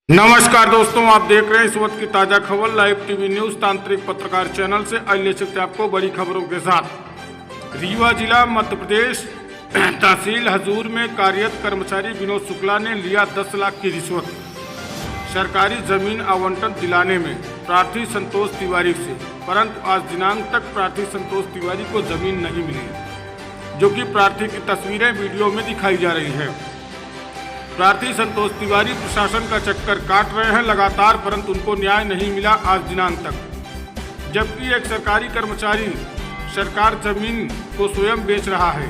नमस्कार दोस्तों, आप देख रहे हैं इस वक्त की ताजा खबर लाइव टीवी न्यूज तांत्रिक पत्रकार चैनल से। आइए चलते आपको बड़ी खबरों के साथ। रीवा जिला मध्य प्रदेश तहसील हजूर में कार्यरत कर्मचारी विनोद शुक्ला ने लिया 10 लाख की रिश्वत सरकारी जमीन आवंटन दिलाने में प्रार्थी संतोष तिवारी से, परंतु आज दिनांक तक प्रार्थी संतोष तिवारी को जमीन नहीं मिली, जो कि प्रार्थी की तस्वीरें वीडियो में दिखाई जा रही है। प्रार्थी संतोष तिवारी प्रशासन का चक्कर काट रहे हैं लगातार, परंतु उनको न्याय नहीं मिला आज दिनांक तक। जबकि एक सरकारी कर्मचारी सरकार जमीन को स्वयं बेच रहा है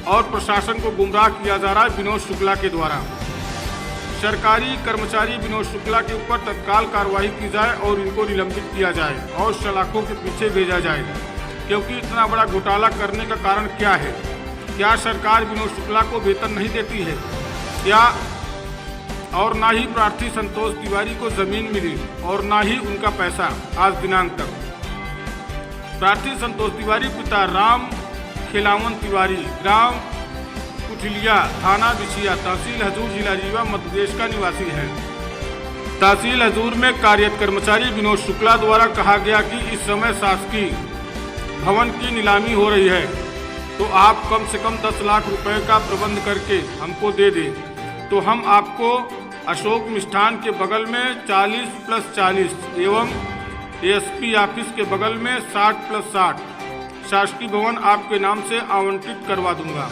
और प्रशासन को गुमराह किया जा रहा है विनोद शुक्ला के द्वारा। सरकारी कर्मचारी विनोद शुक्ला के ऊपर तत्काल कार्रवाई की जाए और इनको निलंबित किया जाए और सलाखों के पीछे भेजा जाए, क्योंकि इतना बड़ा घोटाला करने का कारण क्या है? क्या सरकार विनोद शुक्ला को वेतन नहीं देती है क्या? और ना ही प्रार्थी संतोष तिवारी को जमीन मिली और ना ही उनका पैसा आज दिनांक तक। प्रार्थी संतोष तिवारी पिता राम खिलावन तिवारी, ग्राम कुठलिया, थाना बिछिया, तहसील हजूर, जिला रीवा, मध्य प्रदेश का निवासी है। तहसील हजूर में कार्यरत कर्मचारी विनोद शुक्ला द्वारा कहा गया कि इस समय शासकीय भवन की नीलामी हो रही है, तो आप कम से कम 10 लाख रुपए का प्रबंध करके हमको दे दें, तो हम आपको अशोक मिष्ठान के बगल में 40+40 एवं एसपी ऑफिस के बगल में 60+60 शासकीय भवन आपके नाम से आवंटित करवा दूंगा।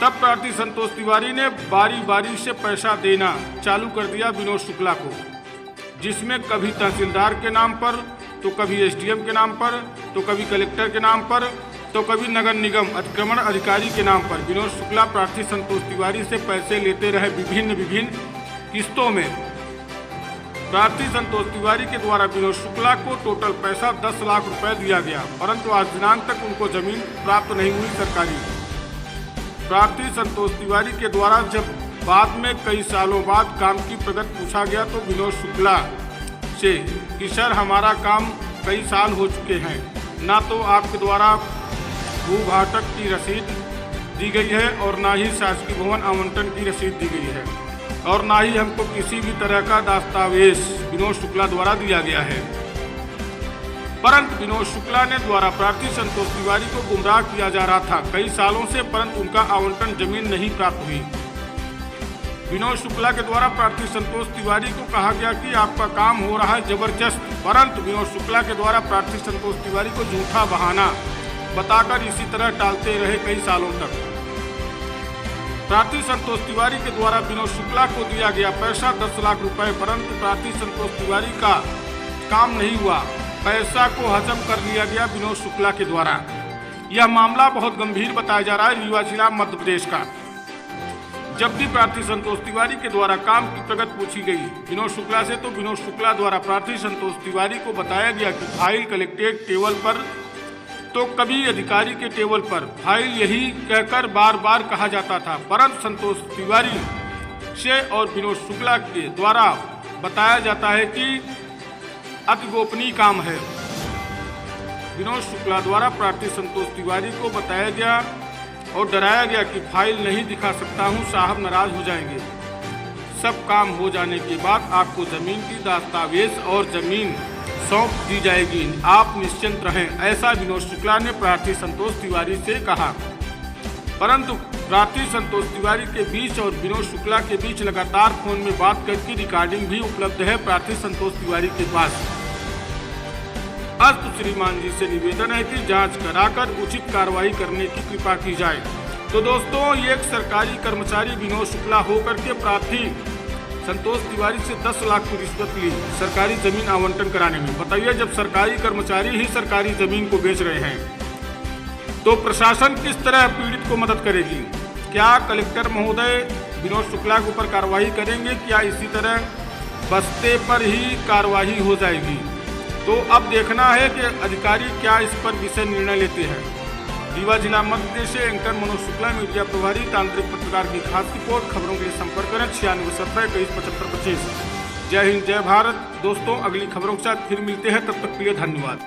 तब प्रार्थी संतोष तिवारी ने बारी बारी से पैसा देना चालू कर दिया विनोद शुक्ला को, जिसमें कभी तहसीलदार के नाम पर, तो कभी एसडीएम के नाम पर, तो कभी कलेक्टर के नाम पर, तो कभी नगर निगम अतिक्रमण अधिकारी के नाम पर विनोद शुक्ला प्रार्थी संतोष तिवारी से पैसे लेते रहे विभिन्न किस्तों में। प्रार्थी संतोष तिवारी के द्वारा विनोद शुक्ला को टोटल पैसा 10 लाख रुपए दिया गया, परंतु आज दिनांक तक उनको जमीन प्राप्त नहीं हुई सरकारी। प्रार्थी संतोष तिवारी के द्वारा जब बाद में कई सालों बाद काम की प्रगति पूछा गया तो विनोद शुक्ला से कि सर हमारा काम कई साल हो चुके हैं, ना तो आपके द्वारा भूभाटक की रसीद दी गई है और ना ही शासकीय भवन आवंटन की रसीद दी गई है और ना ही हमको किसी भी तरह का दस्तावेज विनोद शुक्ला द्वारा दिया गया है। परंतु विनोद शुक्ला ने द्वारा प्रार्थी संतोष तिवारी को गुमराह किया जा रहा था कई सालों से, परंतु उनका आवंटन जमीन नहीं प्राप्त हुई। विनोद शुक्ला के द्वारा प्रार्थी संतोष तिवारी को कहा गया कि आपका काम हो रहा है जबरदस्त, परंतु विनोद शुक्ला के द्वारा प्रार्थी संतोष तिवारी को झूठा बहाना बताकर इसी तरह टालते रहे कई सालों तक। प्रार्थी संतोष तिवारी के द्वारा विनोद शुक्ला को दिया गया पैसा 10 लाख रुपए, परंतु प्रार्थी संतोष तिवारी का काम नहीं हुआ, पैसा को हजम कर लिया गया विनोद शुक्ला के द्वारा। यह मामला बहुत गंभीर बताया जा रहा है रीवा जिला मध्य प्रदेश का। जब भी प्रार्थी संतोष तिवारी के द्वारा काम की प्रगति पूछी गई विनोद शुक्ला से, तो विनोद शुक्ला द्वारा प्रार्थी संतोष तिवारी को बताया गया कि फाइल कलेक्टेड टेबल पर, तो कभी अधिकारी के टेबल पर फाइल, यही कहकर बार बार कहा जाता था, परंतु संतोष तिवारी से और विनोद शुक्ला के द्वारा बताया जाता है कि अति गोपनीय काम है। विनोद शुक्ला द्वारा प्रार्थी संतोष तिवारी को बताया गया और डराया गया कि फाइल नहीं दिखा सकता हूं, साहब नाराज हो जाएंगे। सब काम हो जाने के बाद आपको जमीन की दस्तावेज और जमीन सौंप दी जाएगी, आप निश्चिंत रहें, ऐसा विनोद शुक्ला ने प्रार्थी संतोष तिवारी से कहा। परंतु प्रार्थी संतोष तिवारी के बीच और विनोद शुक्ला के बीच लगातार फोन में बात करके रिकॉर्डिंग भी उपलब्ध है प्रार्थी संतोष तिवारी के पास। आज तो श्रीमान जी से निवेदन है कि जांच कराकर उचित कार्रवाई करने की कृपा की जाए। तो दोस्तों, ये एक सरकारी कर्मचारी विनोद शुक्ला होकर के प्रार्थी संतोष तिवारी से 10 लाख की रिश्वत ली सरकारी जमीन आवंटन कराने में। बताइए, जब सरकारी कर्मचारी ही सरकारी जमीन को बेच रहे हैं तो प्रशासन किस तरह पीड़ित को मदद करेगी? क्या कलेक्टर महोदय विनोद शुक्ला के ऊपर कार्रवाई करेंगे? क्या इसी तरह बस्ते पर ही कार्रवाई हो जाएगी? तो अब देखना है कि अधिकारी क्या इस पर विषय निर्णय लेते हैं। रीवा जिला मध्य प्रदेश से एंकर मनोज शुक्ला, मीडिया प्रभारी, तांत्रिक पत्रकार की खास रिपोर्ट। खबरों के लिए संपर्क करें 9670 217525। जय हिंद, जय भारत। दोस्तों, अगली खबरों के साथ फिर मिलते हैं, तब तक के लिए धन्यवाद।